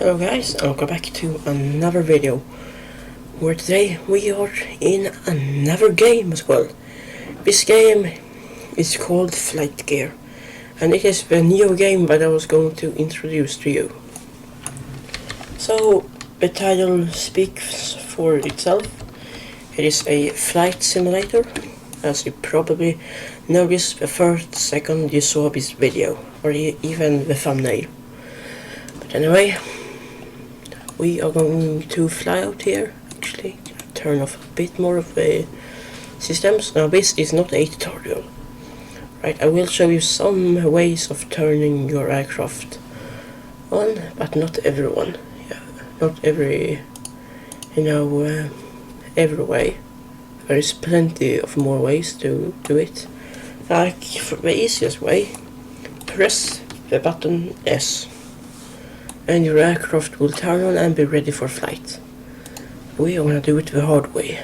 Hello guys, and welcome back to another video where today we are in another game as well. This game is called Flight Gear, and it is the new game that I was going to introduce to you. So the title speaks for itself. It is a flight simulator, as you probably noticed the first second you saw this video, or even the thumbnail. But anyway, we are going to fly out here. Actually, turn off a bit more of the systems. Now this is not a tutorial, right? I will show you some ways of turning your aircraft on, but not everyone. Yeah, not every, every way. There is plenty of more ways to do it. Like, for the easiest way, press the button S, and your aircraft will turn on and be ready for flight. We are gonna do it the hard way.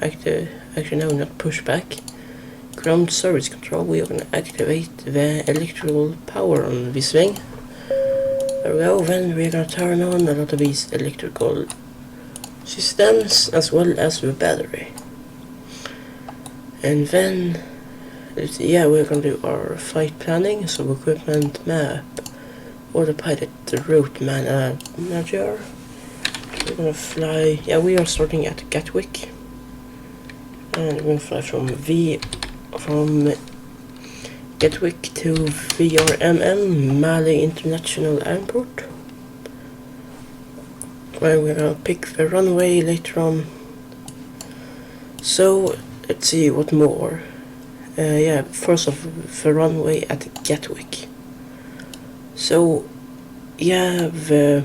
Actually no, not push back. Ground service control. We are gonna activate the electrical power on this thing. There we go. Then we're gonna turn on a lot of these electrical systems as well as the battery. And then, we're gonna do our flight planning, so equipment, map, autopilot, route manager. We're gonna fly. We are starting at Gatwick, and we're gonna fly from Gatwick to VRMM, Mali International Airport. Where we're gonna pick the runway later on. So let's see what more. First of the runway at Gatwick. So the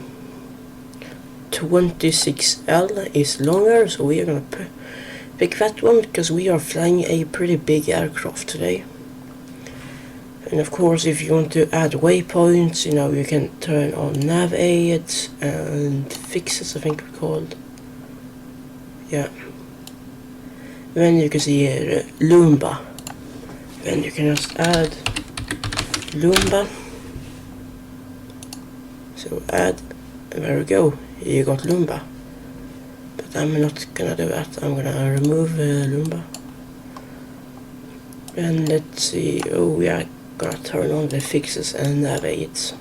26L is longer, so we are gonna pick that one because we are flying a pretty big aircraft today. And of course, if you want to add waypoints, you can turn on nav aids and fixes, I think they're called. Yeah. Then you can see here Lumba. Then you can just add Lumba. So add, and there we go, you got Lumba. But I'm not gonna do that, I'm gonna remove Lumba. And let's see, we are gonna turn on the fixes and nav aids.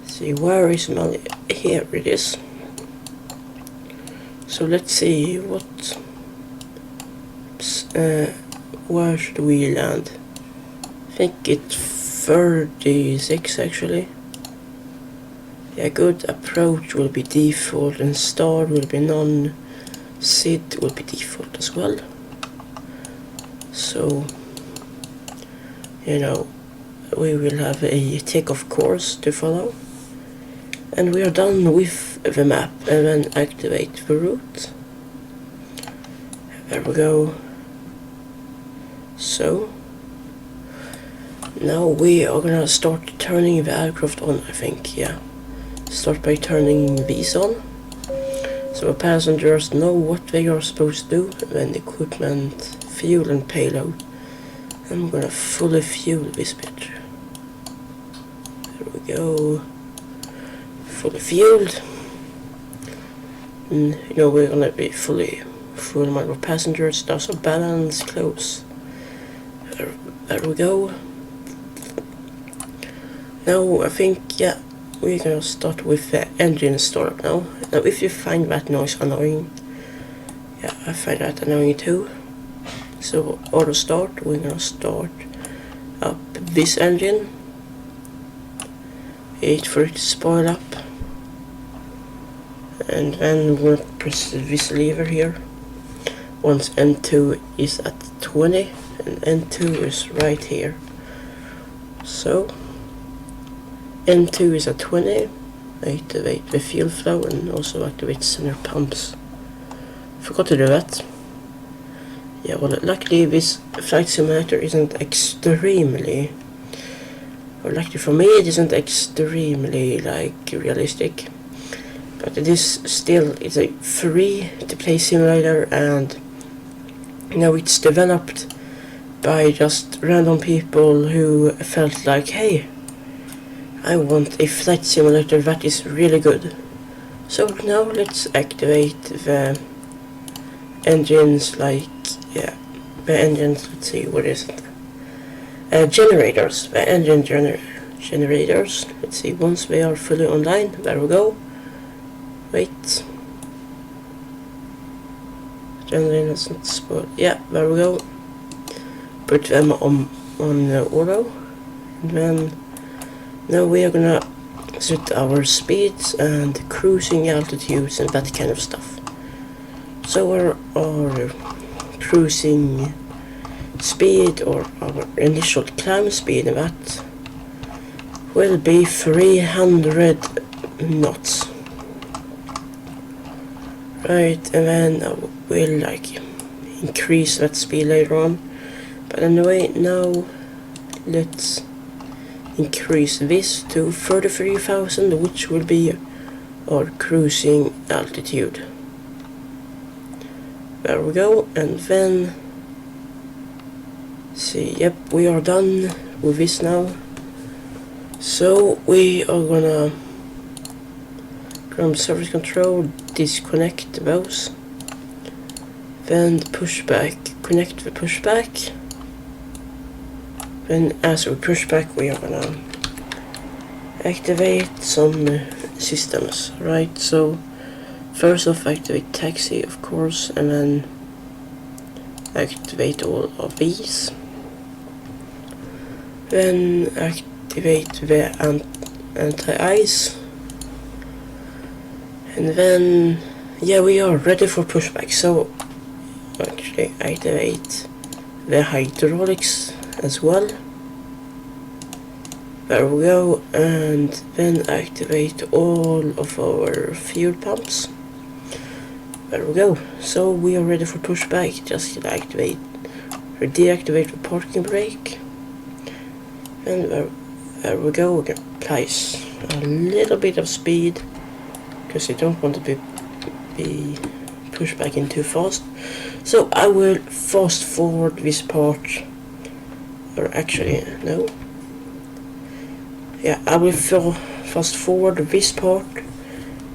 See, where is my, here it is. So let's see where should we land? I think it's 36 actually. Yeah, good. Approach will be default and start will be none. SID will be default as well. So, we will have a takeoff course to follow. And we are done with the map, and then activate the route. There we go. So now we are gonna start turning the aircraft on, I think, yeah. Start by turning these on, so the passengers know what they are supposed to do. Then equipment, fuel and payload. I'm gonna fully fuel this bitch. There we go. Fully fueled. And, we're gonna be full amount of passengers. There's a balance close. There we go. Now I think, we're gonna start with the engine startup now. Now if you find that noise annoying, I find that annoying too. So auto start, we're gonna start up this engine. Wait for it to spoil up. And then we're gonna press this lever here. Once N2 is at 20, and N2 is right here. So N2 is at 20, activate the fuel flow and also activate center pumps. Forgot to do that. Yeah, well, luckily this flight simulator isn't extremely, or luckily for me it isn't extremely realistic, but it is still, it's a free to play simulator, and it's developed by just random people who felt like, hey, I want a flight simulator that is really good. So now let's activate the engines, the engines, let's see, what is it? Generators, the engine generators. Let's see, once they are fully online, there we go. Wait. Generators, yeah, there we go. Put them on auto. And then now we are gonna set our speeds and cruising altitudes and that kind of stuff. So our cruising speed, or our initial climb speed, that will be 300 knots. Right, and then I will increase that speed later on. But anyway, now let's increase this to 33,000, which will be our cruising altitude. There we go, and then see, yep, we are done with this now. So we are gonna from service control disconnect those, then pushback, connect the pushback. Then as we push back, we are gonna activate some systems, right? So first off, activate taxi, of course, and then activate all of these. Then activate the anti-ice, and then yeah, we are ready for pushback. So actually activate the hydraulics as well. There we go, and then activate all of our fuel pumps. There we go. So we are ready for pushback. Just activate or deactivate the parking brake. And there we go. We can apply a little bit of speed because you don't want to be pushed back in too fast. So I will fast forward this part, or actually no. Yeah, I will fast forward this part,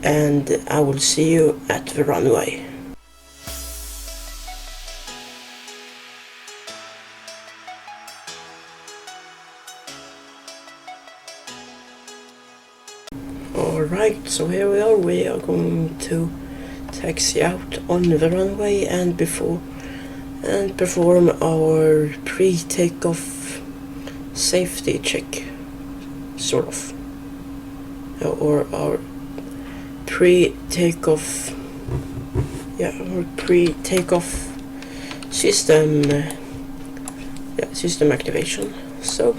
and I will see you at the runway. Alright, so here we are. We are going to taxi out on the runway and perform our pre-takeoff safety check, sort of, or our pre-takeoff, our pre-takeoff system, system activation. So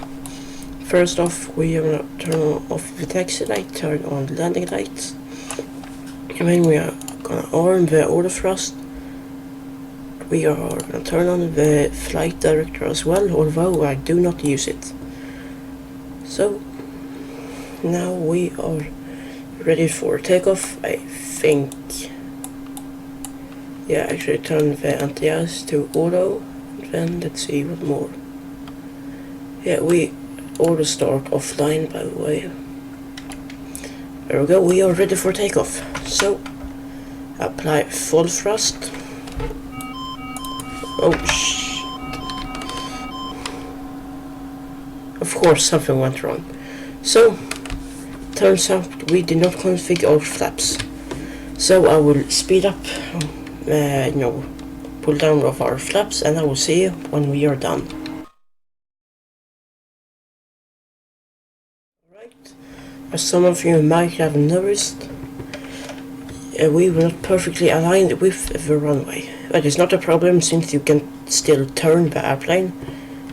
first off, we are gonna turn off the taxi light, turn on the landing lights, and then we are gonna arm the auto thrust. We are gonna turn on the flight director as well, although I do not use it. So now we are ready for takeoff, I think. Yeah, actually turn the anti-ice to auto, and then let's see what more. Yeah, we auto start offline, by the way. There we go, we are ready for takeoff. So apply full thrust. Oh shit. Of course something went wrong. So turns out we did not configure our flaps. So I will speed up, pull down of our flaps, and I will see you when we are done. Right. As some of you might have noticed, we were not perfectly aligned with the runway. That is not a problem, since you can still turn the airplane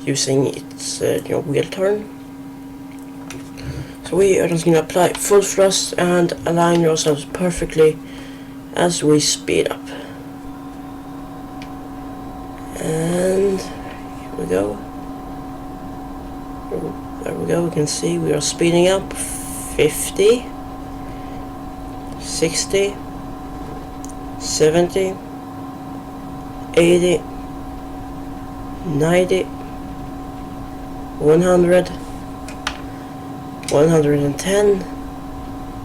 using its wheel turn. So we are just going to apply full thrust and align ourselves perfectly as we speed up. And here we go. There we go, we can see we are speeding up. 50, 60, 70, 80, 90, 100, 110,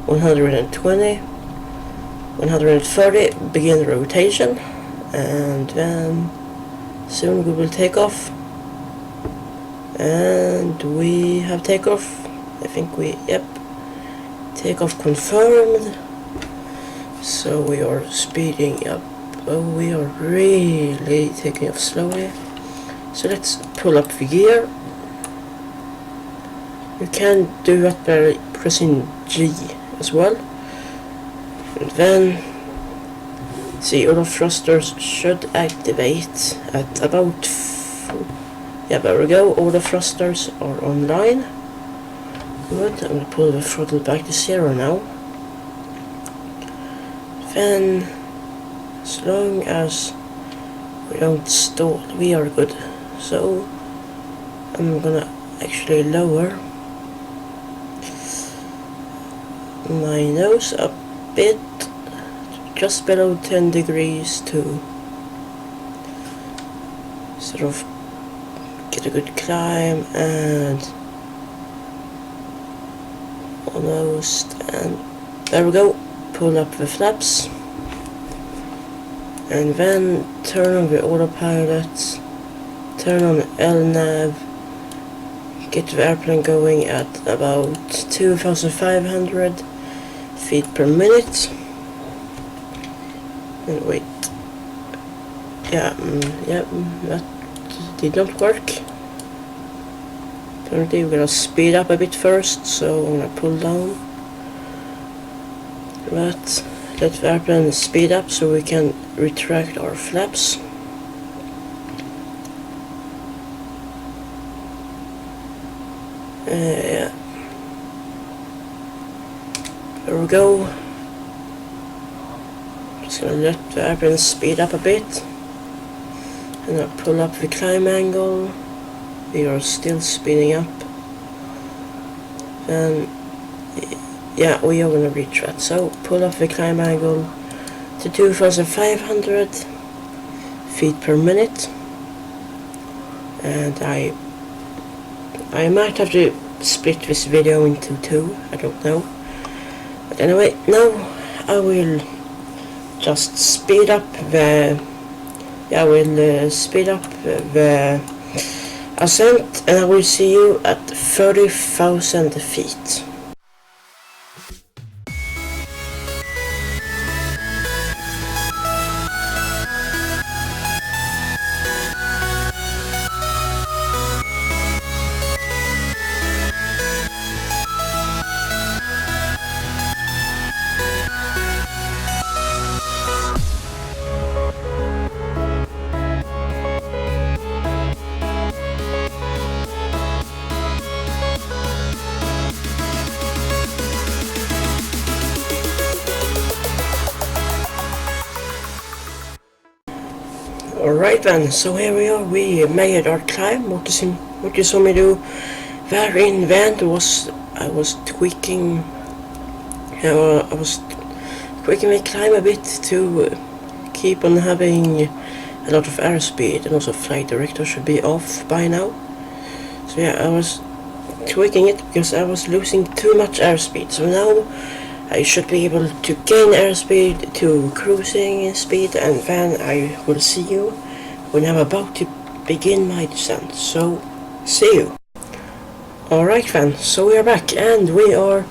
120, 130, begin rotation, and then soon we will take off. And we have takeoff. I think yep, takeoff confirmed. So we are speeding up. Oh, we are really taking off slowly. So let's pull up the gear. You can do that by pressing G as well. And then, see, all the thrusters should activate at about, yeah, there we go, all the thrusters are online. Good, I'm going to pull the throttle back to 0 now. Then, as long as we don't stall, we are good. So, I'm gonna actually lower my nose a bit, just below 10 degrees to sort of get a good climb, and almost, and there we go. Pull up the flaps, and then turn on the autopilot, turn on LNAV, get the airplane going at about 2,500 feet per minute, and wait, that did not work. Apparently we're gonna speed up a bit first, so I'm gonna pull down. But let the airplane speed up so we can retract our flaps. Yeah. There we go. Just gonna let the airplane speed up a bit. And I'll pull up the climb angle. We are still speeding up. And yeah, we are gonna reach that. So pull up the climb angle to 2,500 feet per minute. And I might have to split this video into two, I don't know. But anyway, now I will just speed up the, I will speed up the ascent, and I will see you at 30,000 feet. Alright then, so here we are, we made our climb. What you saw me do there in the end was I was tweaking my climb a bit to keep on having a lot of airspeed, and also flight director should be off by now. So yeah, I was tweaking it because I was losing too much airspeed. So now I should be able to gain airspeed to cruising speed, and then I will see you when I'm about to begin my descent. So, see you. Alright then, so we are back and we are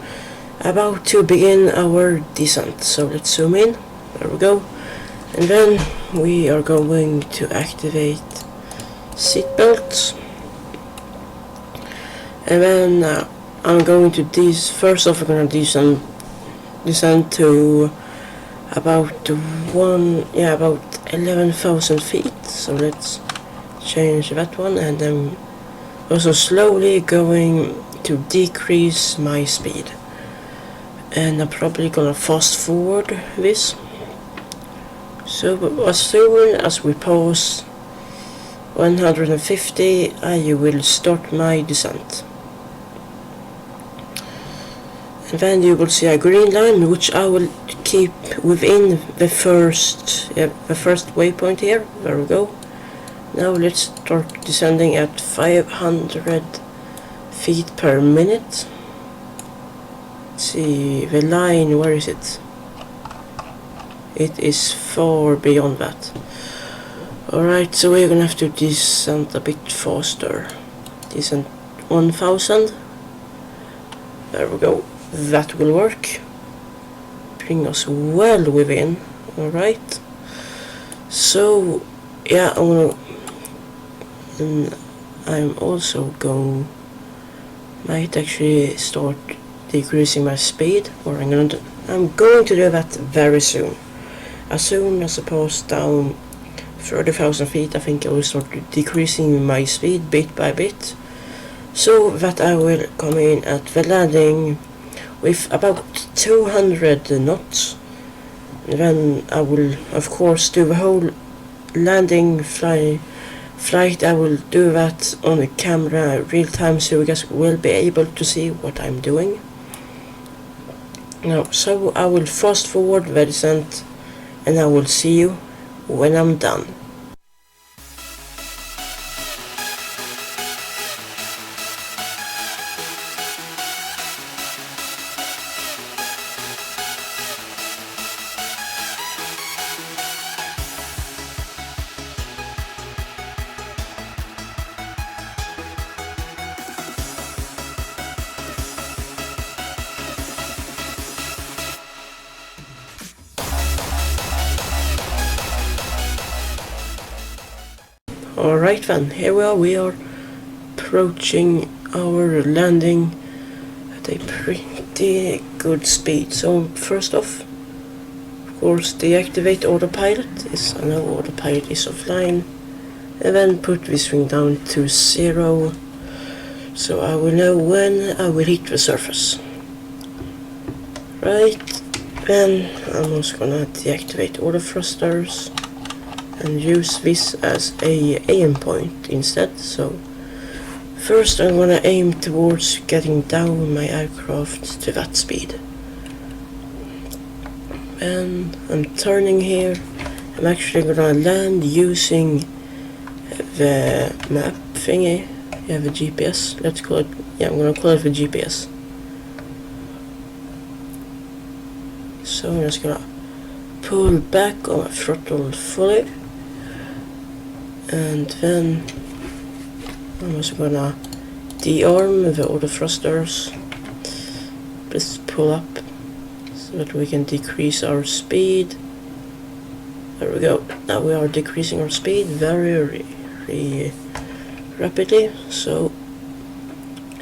about to begin our descent. So let's zoom in, there we go. And then we are going to activate seatbelts. And then I'm going to first off I'm going to descend to about 11,000 feet. So let's change that one, and then also slowly going to decrease my speed. And I'm probably gonna fast forward this. So as soon as we pass 150, I will start my descent. And then you will see a green line, which I will keep within the first waypoint here. There we go. Now let's start descending at 500 feet per minute. see the line, where is it? It is far beyond that. Alright, so we're gonna have to descend a bit faster. Descend 1000. There we go. That will work. Bring us well within. Alright. So, yeah, I'm also might actually start decreasing my speed, or I'm going to do that very soon. As soon as I pass down 30,000 feet, I think I will start decreasing my speed bit by bit, so that I will come in at the landing with about 200 knots. Then I will, of course, do the whole landing flight. I will do that on the camera real time, so you guys will be able to see what I'm doing. Now, so I will fast forward the descent, and I will see you when I'm done. Alright then, here we are approaching our landing at a pretty good speed. So first off, of course, deactivate autopilot. I know autopilot is offline, and then put this thing down to 0, so I will know when I will hit the surface. Right, then I'm also gonna deactivate auto thrusters and use this as a aim point instead. So first I'm gonna aim towards getting down my aircraft to that speed. And I'm turning here. I'm actually gonna land using the map thingy. Yeah, the GPS. Let's call it, yeah, I'm gonna call it the GPS. So I'm just gonna pull back on my throttle fully. And then I'm also gonna de-arm the auto thrusters. Just pull up so that we can decrease our speed. There we go. Now we are decreasing our speed very rapidly. So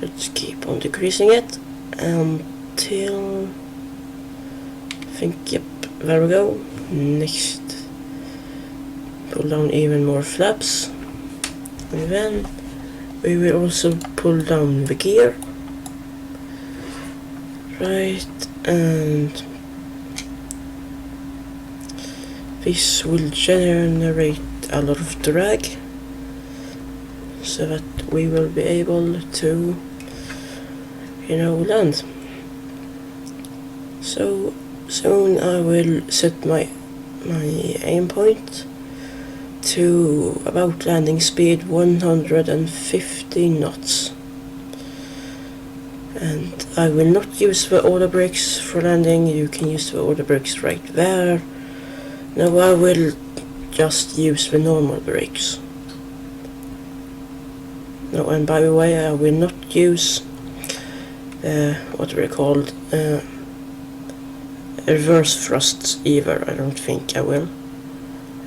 let's keep on decreasing it until I think, yep, there we go. Next, pull down even more flaps, and then we will also pull down the gear. Right, and this will generate a lot of drag, so that we will be able to, land. So soon I will set my aim point to about landing speed 150 knots. And I will not use the auto brakes for landing. You can use the auto brakes right there. Now I will just use the normal brakes. No, and by the way, I will not use what are they called? Reverse thrusts either. I don't think I will.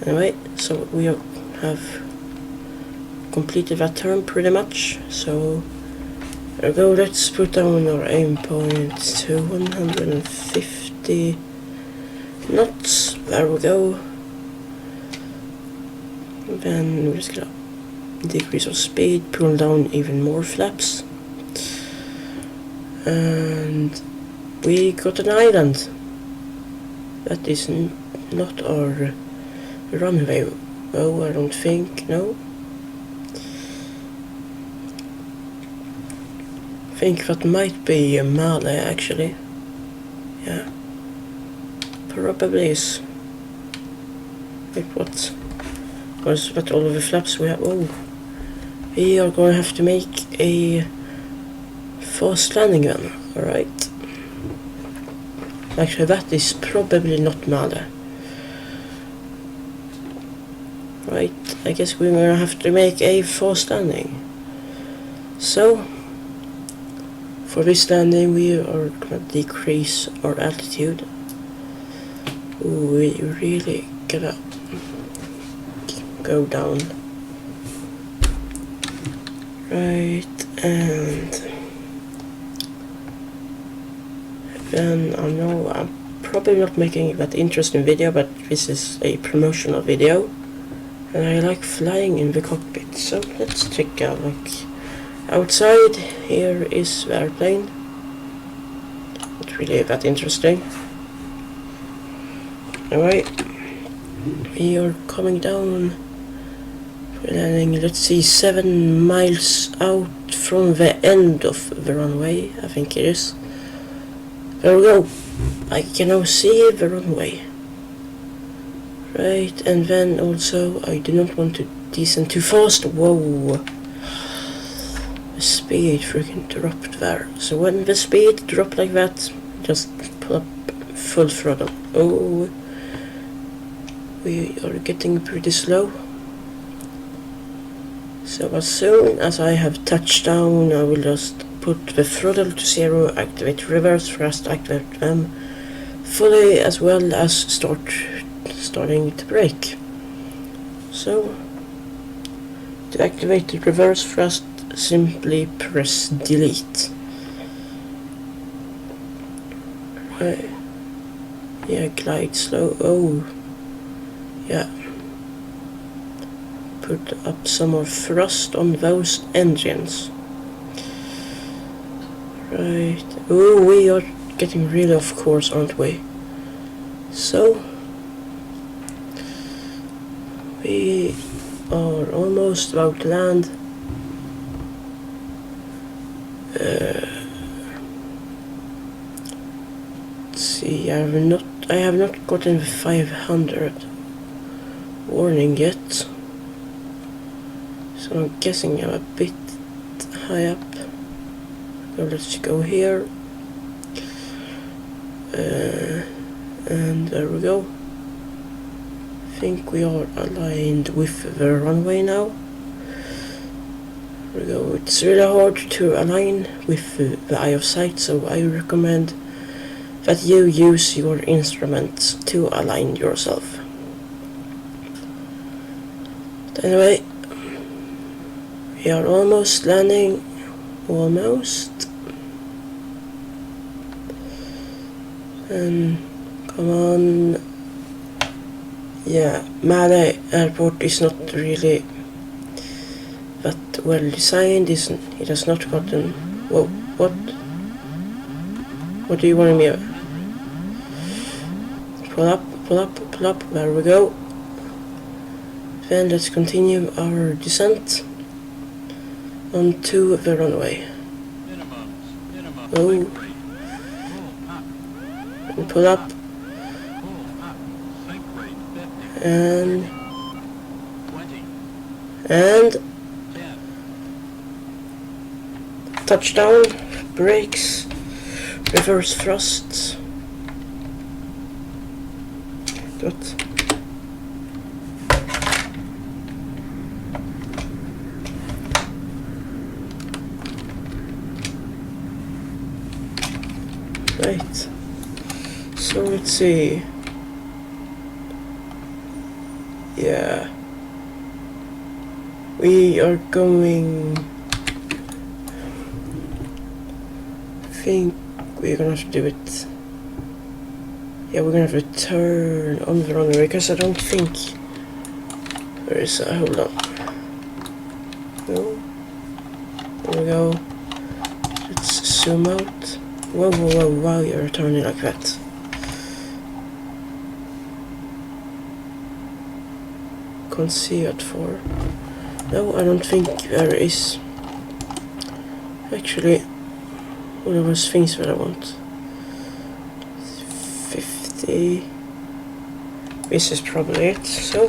Anyway, so we have completed that turn pretty much. So there we go. Let's put down our aim point to 150 knots. There we go. And then we're just gonna decrease our speed, pull down even more flaps, and we got an island. That is not our runway. Oh, I don't think, no. I think that might be Male actually. Yeah, probably is. Wait, what? Was that all of the flaps we have? Oh, we are going to have to make a fast landing then. Alright. Actually, that is probably not Male. Right, I guess we're gonna have to make a fast landing. So, for this landing we are gonna decrease our altitude. Ooh, we really gotta go down. Right, and then I know I'm probably not making that interesting video, but this is a promotional video. And I like flying in the cockpit, so let's check out, like, outside here is the airplane. Not really that interesting. Anyway, we are coming down. We're landing, let's see, 7 miles out from the end of the runway, I think it is. There we go. I can now see the runway. Right, and then also I do not want to descend too fast. Whoa, the speed freaking dropped there. So when the speed dropped like that, just pull up full throttle. Oh, we are getting pretty slow. So as soon as I have touched down, I will just put the throttle to 0, activate reverse thrust, activate them fully, as well as starting to brake. So, to activate the reverse thrust, simply press delete. Right. Yeah, glide slow. Oh, yeah. Put up some more thrust on those engines. Right. Oh, we are getting really off course, aren't we? So, we are almost about to land. Let's see, I have not gotten the 500 warning yet. So I'm guessing I'm a bit high up. So let's go here. And there we go. I think we are aligned with the runway now. There we go. It's really hard to align with the eye of sight, so I recommend that you use your instruments to align yourself. But anyway, we are almost landing. Almost. And come on. Yeah, Male Airport is not really that well designed. It has not gotten. Whoa, what? What do you want me? Pull up, pull up, pull up. There we go. Then let's continue our descent onto the runway. Oh. And pull up. And touchdown, brakes, reverse thrusts. What? Right. So let's see. Yeah. We are going. I think we're gonna have to do it. Yeah, we're gonna have to turn on the runway because I don't think there is a. Hold on. No. There we go. Let's zoom out. Whoa, whoa, whoa, wow, you're turning like that. Can't see it for. No, I don't think there is. Actually, one of those things that I want. 50. This is probably it. So,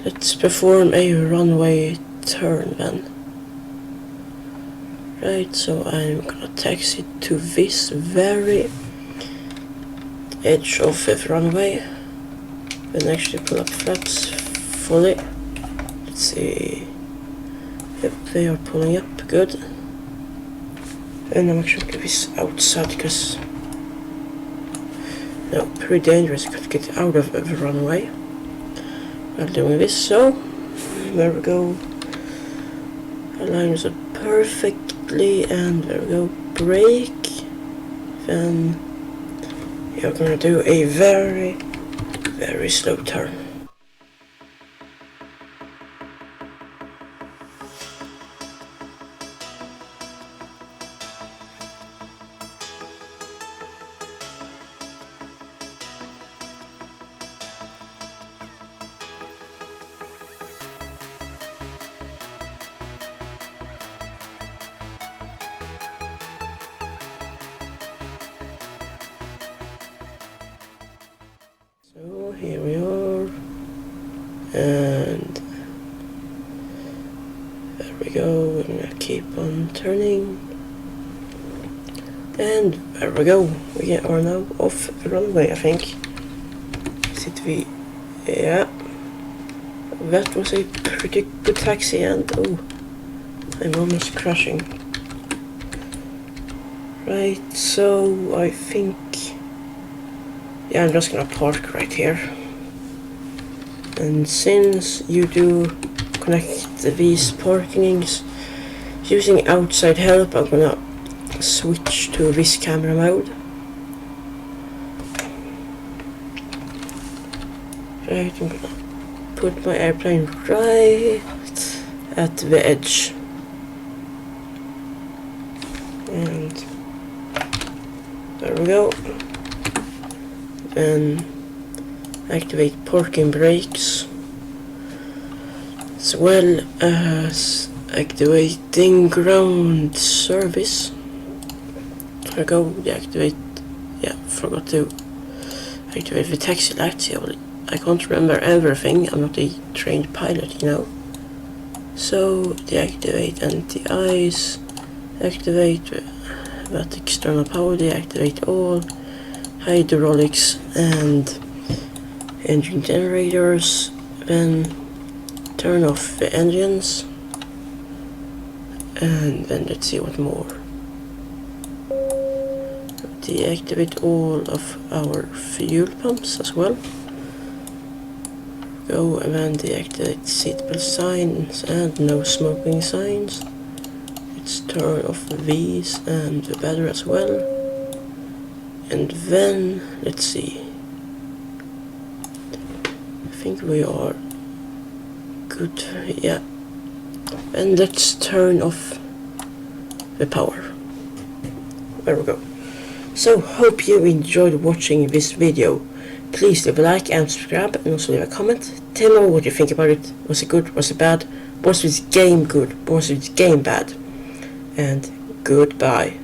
let's perform a runway turn then. Right, so I'm gonna taxi to this very edge of the runway and actually pull up flaps fully. Let's see. Yep, they are pulling up good. And I'm actually going to be outside because no, pretty dangerous. Could get out of the runway while doing this. So there we go. Align us up perfectly, and there we go. Brake. Then you're gonna do a very, very slow turn. So here we are, and there we go. We're gonna keep on turning, and there we go. We are now off the runway, I think. Yeah, that was a pretty good taxi, and oh, I'm almost crashing. Right, so I think, yeah, I'm just gonna park right here. And since you do connect these parkings using outside help, I'm gonna switch to this camera mode. Right, I'm gonna put my airplane right at the edge. And there we go. Then activate parking brakes, as well as activating ground service. There we go, deactivate, yeah, forgot to activate the taxi lights. Yeah, well, I can't remember everything, I'm not a trained pilot, you know. So deactivate anti-ice, activate that external power, deactivate all hydraulics and engine generators, then turn off the engines, and then let's see what more. Deactivate all of our fuel pumps as well. Go and then deactivate seatbelt signs and no smoking signs. Let's turn off these and the battery as well. And then let's see. I think we are good, yeah. And let's turn off the power. There we go. So hope you enjoyed watching this video. Please leave a like and subscribe, and also leave a comment. Tell me what you think about it. Was it good? Was it bad? Was this game good? Was this game bad? And goodbye.